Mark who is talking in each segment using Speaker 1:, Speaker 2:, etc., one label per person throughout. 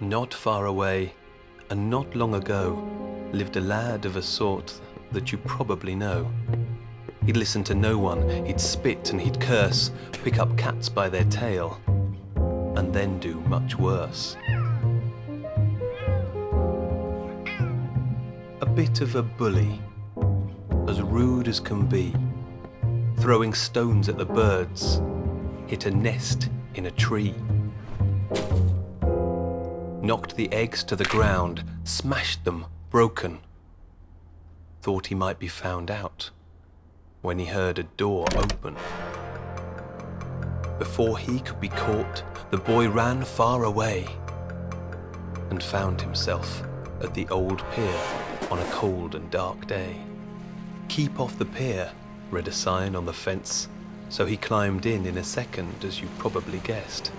Speaker 1: Not far away, and not long ago, lived a lad of a sort that you probably know. He'd listen to no one, he'd spit and he'd curse, pick up cats by their tail, and then do much worse. A bit of a bully, as rude as can be, throwing stones at the birds, hit a nest in a tree. Knocked the eggs to the ground, smashed them, broken. Thought he might be found out when he heard a door open. Before he could be caught, the boy ran far away and found himself at the old pier on a cold and dark day. "Keep off the pier," read a sign on the fence, so he climbed in a second, as you probably guessed.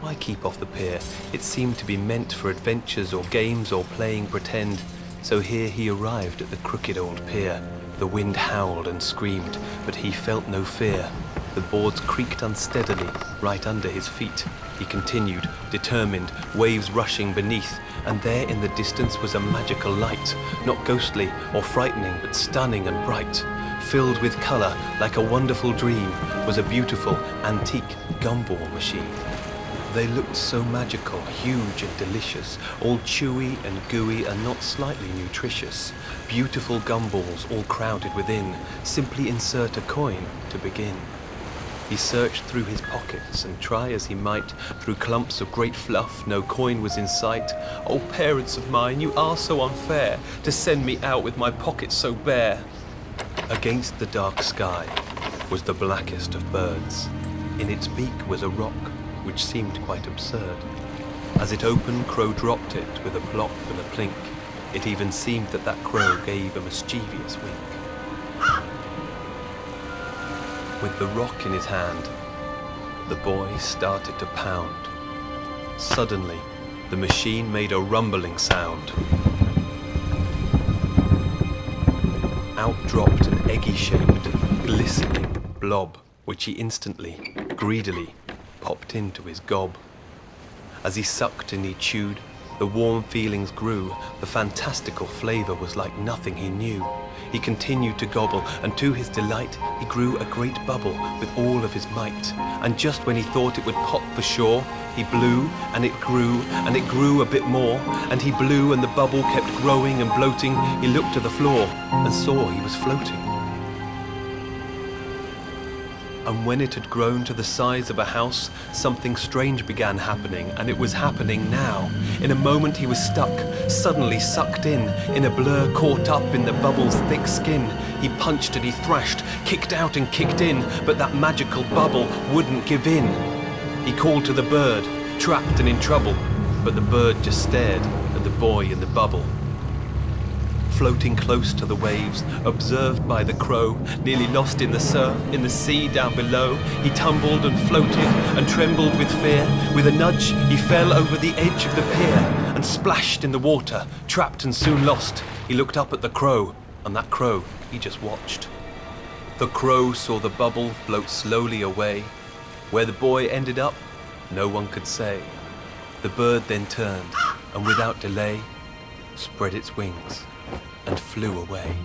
Speaker 1: Why keep off the pier? It seemed to be meant for adventures or games or playing pretend. So here he arrived at the crooked old pier. The wind howled and screamed, but he felt no fear. The boards creaked unsteadily right under his feet. He continued, determined, waves rushing beneath, and there in the distance was a magical light, not ghostly or frightening, but stunning and bright. Filled with colour, like a wonderful dream, was a beautiful, antique gumball machine. They looked so magical, huge and delicious, all chewy and gooey and not slightly nutritious. Beautiful gumballs all crowded within. Simply insert a coin to begin. He searched through his pockets, and try as he might, through clumps of great fluff, no coin was in sight. "Oh, parents of mine, you are so unfair, to send me out with my pockets so bare." Against the dark sky was the blackest of birds. In its beak was a rock, which seemed quite absurd. As it opened, Crow dropped it with a plop and a plink. It even seemed that that crow gave a mischievous wink. With the rock in his hand, the boy started to pound. Suddenly, the machine made a rumbling sound. Out dropped an eggy-shaped, glistening blob, which he instantly, greedily, popped into his gob. As he sucked and he chewed, the warm feelings grew. The fantastical flavour was like nothing he knew. He continued to gobble, and to his delight, he grew a great bubble with all of his might. And just when he thought it would pop for sure, he blew, and it grew a bit more. And he blew, and the bubble kept growing and bloating. He looked to the floor and saw he was floating. And when it had grown to the size of a house, something strange began happening, and it was happening now. In a moment he was stuck, suddenly sucked in a blur caught up in the bubble's thick skin. He punched and he thrashed, kicked out and kicked in, but that magical bubble wouldn't give in. He called to the bird, trapped and in trouble, but the bird just stared at the boy in the bubble. Floating close to the waves, observed by the crow, nearly lost in the surf, in the sea down below, he tumbled and floated and trembled with fear. With a nudge, he fell over the edge of the pier and splashed in the water, trapped and soon lost. He looked up at the crow, and that crow, he just watched. The crow saw the bubble float slowly away. Where the boy ended up, no one could say. The bird then turned, and without delay, spread its wings and flew away.